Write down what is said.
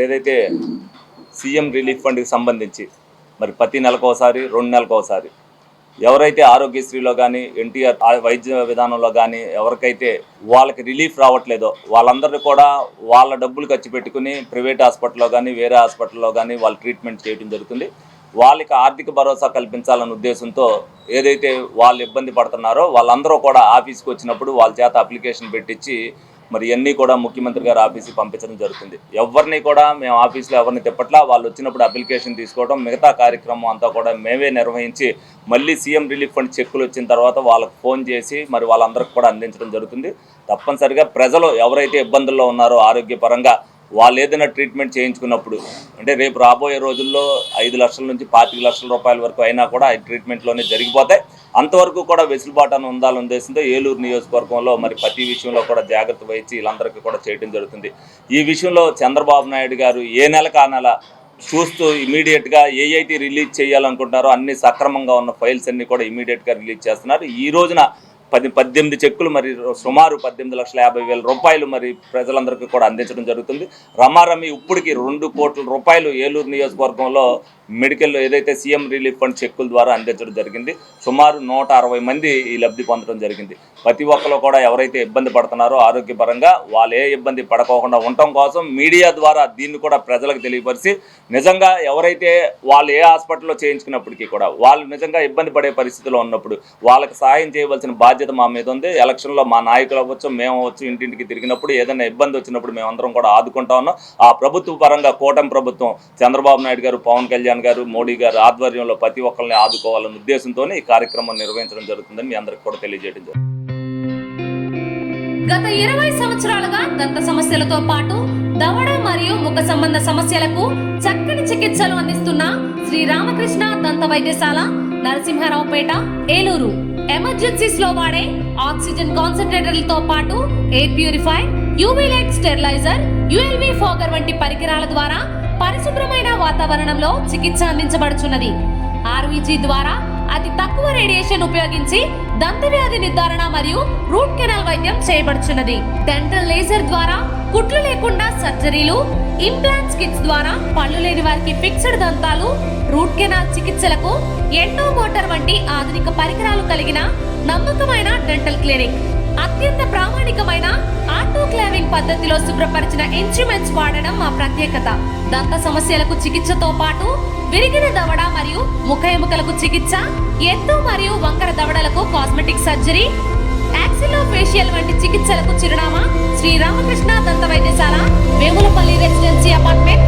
ఏదైతే CM relief ఫండ్కి సంబంధించి మరి ప్రతి నెలకోసారి 2 నెలలకోసారి ఎవరైతే ఆరోగ్యశ్రీలో కానీ ఎన్టీఆర్ వైద్య విధానంలో కానీ ఎవరికైతే వాళ్ళకి రిలీఫ్ రావట్లేదో వాళ్ళందరినీ కూడా వాళ్ళ డబ్బులు ఖర్చు పెట్టుకుని ప్రైవేట్ హాస్పిటల్లో కానీ వేరే హాస్పిటల్లో కానీ వాళ్ళు ట్రీట్మెంట్ చేయడం జరుగుతుంది. వాళ్ళకి ఆర్థిక భరోసా కల్పించాలన్న ఉద్దేశంతో ఏదైతే వాళ్ళు ఇబ్బంది పడుతున్నారో వాళ్ళందరూ కూడా ఆఫీస్కి వచ్చినప్పుడు వాళ్ళ చేత అప్లికేషన్ పెట్టించి మరి ఇవన్నీ కూడా ముఖ్యమంత్రి గారు ఆఫీస్కి పంపించడం జరుగుతుంది. ఎవరిని కూడా మేము ఆఫీస్లో ఎవరిని తిప్పట్లా, వాళ్ళు వచ్చినప్పుడు అప్లికేషన్ తీసుకోవడం మిగతా కార్యక్రమం అంతా కూడా మేమే నిర్వహించి మళ్ళీ సీఎం రిలీఫ్ ఫండ్ చెక్కులు వచ్చిన తర్వాత వాళ్ళకు ఫోన్ చేసి మరి వాళ్ళందరికీ కూడా అందించడం జరుగుతుంది. తప్పనిసరిగా ప్రజలు ఎవరైతే ఇబ్బందుల్లో ఉన్నారో ఆరోగ్యపరంగా వాళ్ళు ఏదైనా ట్రీట్మెంట్ చేయించుకున్నప్పుడు అంటే రేపు రాబోయే రోజుల్లో 5 లక్షల నుంచి 25 లక్షల రూపాయల వరకు అయినా కూడా ఈ ట్రీట్మెంట్లోనే జరిగిపోతాయి. అంతవరకు కూడా వెసులుబాటును ఉండాలనే ఉద్దేశంతో ఏలూరు నియోజకవర్గంలో మరి ప్రతి విషయంలో కూడా జాగ్రత్త వహించి వీళ్ళందరికీ కూడా చేయడం జరుగుతుంది. ఈ విషయంలో చంద్రబాబు నాయుడు గారు ఏ నెలకు ఆ నెల చూస్తూ ఇమీడియట్గా ఏఐటీ రిలీజ్ చేయాలనుకుంటున్నారో అన్ని సక్రమంగా ఉన్న ఫైల్స్ అన్నీ కూడా ఇమీడియట్గా రిలీజ్ చేస్తున్నారు. ఈ రోజున 18 చెక్కులు మరి సుమారు 18,50,000 రూపాయలు మరి ప్రజలందరికీ కూడా అందించడం జరుగుతుంది. రమారమి ఇప్పటికి 2 కోట్ల రూపాయలు ఏలూరు నియోజకవర్గంలో మెడికల్ ఏదైతే సీఎం రిలీఫ్ ఫండ్ చెక్కుల ద్వారా అందించడం జరిగింది. సుమారు 160 మంది ఈ లబ్ధి పొందడం జరిగింది. ప్రతి ఒక్కరు కూడా ఎవరైతే ఇబ్బంది పడుతున్నారో ఆరోగ్యపరంగా వాళ్ళు ఏ ఇబ్బంది పడకోకుండా ఉండటం కోసం మీడియా ద్వారా దీన్ని కూడా ప్రజలకు తెలియపరిచి నిజంగా ఎవరైతే వాళ్ళు ఏ హాస్పిటల్లో చేయించుకున్నప్పటికీ కూడా వాళ్ళు నిజంగా ఇబ్బంది పడే పరిస్థితిలో ఉన్నప్పుడు వాళ్ళకి సహాయం చేయవలసిన బాధ్యత మా మీద ఉంది. ఎలక్షన్లో మా నాయకులు అవ్వచ్చు, మేము అవ్వచ్చు, ఇంటింటికి తిరిగినప్పుడు ఏదైనా ఇబ్బంది వచ్చినప్పుడు మేమందరం కూడా ఆదుకుంటా ఉన్నాం. ఆ ప్రభుత్వ పరంగా కూటమి ప్రభుత్వం చంద్రబాబు నాయుడు గారు, పవన్ కళ్యాణ్ గారు, మోడీ గారు ఆధ్వర్యంలో ప్రతి ఒక్కరిని ఆదుకోవాలన్న ఉద్దేశంతోనే ఈ కార్యక్రమం నిర్వహించడం జరుగుతుందని మీ అందరికి కూడా తెలియజేయడం జరుగుతుంది. గత 20 సంవత్సరాలుగా దంత సమస్యలతో పాటు దవడ మరియు ముఖ సంబంధ సమస్యలకు చక్కని చికిత్సలు అందిస్తున్న శ్రీ రామకృష్ణ దంత వైద్యశాల, నరసింహారావుపేట, ఏలూరు. ఎమర్జెన్సీస్ లో వాడే ఆక్సిజన్ కాన్సంట్రేటర్లతో పాటు air purify, UV light steriliser, ULV fogger వంటి పరికరాల ద్వారా పరిశుభ్రమైన వాతావరణంలో చికిత్స అందించబడుచున్నది. ఆర్వీజీ ద్వారా అతి తక్కువ రేడియేషన్ ఉపయోగించి దంత వ్యాధి నిర్ధారణ మరియు రూట్ కెనాల్ వైద్యం చేయబడుచున్నది. డెంటల్ లేజర్ ద్వారా కుట్లు లేకుండా సర్జరీలు, ఇంప్లాంట్స్ కిట్స్ ద్వారా పళ్ళు లేని వారికి ఫిక్స్డ్ దంతాలు, రూట్ కెనాల్ చికిత్సలకు ఎండో మోటార్ వంటి ఆధునిక పరికరాలు కలిగిన నమ్మకమైన డెంటల్ క్లినిక్. అత్యంత ప్రామాణికమైన ఆటోక్లావింగ్ పద్ధతిలో శుభ్రపరిచిన ఇన్స్ట్రుమెంట్స్ వాడడం మా ప్రత్యేకత. దంత సమస్యలకు చికిత్సతో పాటు విరిగిన దవడ మరియు ముఖ ఎముకలకు చికిత్స, ఎత్తు మరియు వంకర దవడలకు కాస్మెటిక్ సర్జరీ, యాక్సిలోఫేషియల్ వంటి చికిత్సలకు చిరునామా శ్రీ రామకృష్ణ దంత వైద్యశాల, వేములపల్లి రెసిడెన్సీ అపార్ట్మెంట్,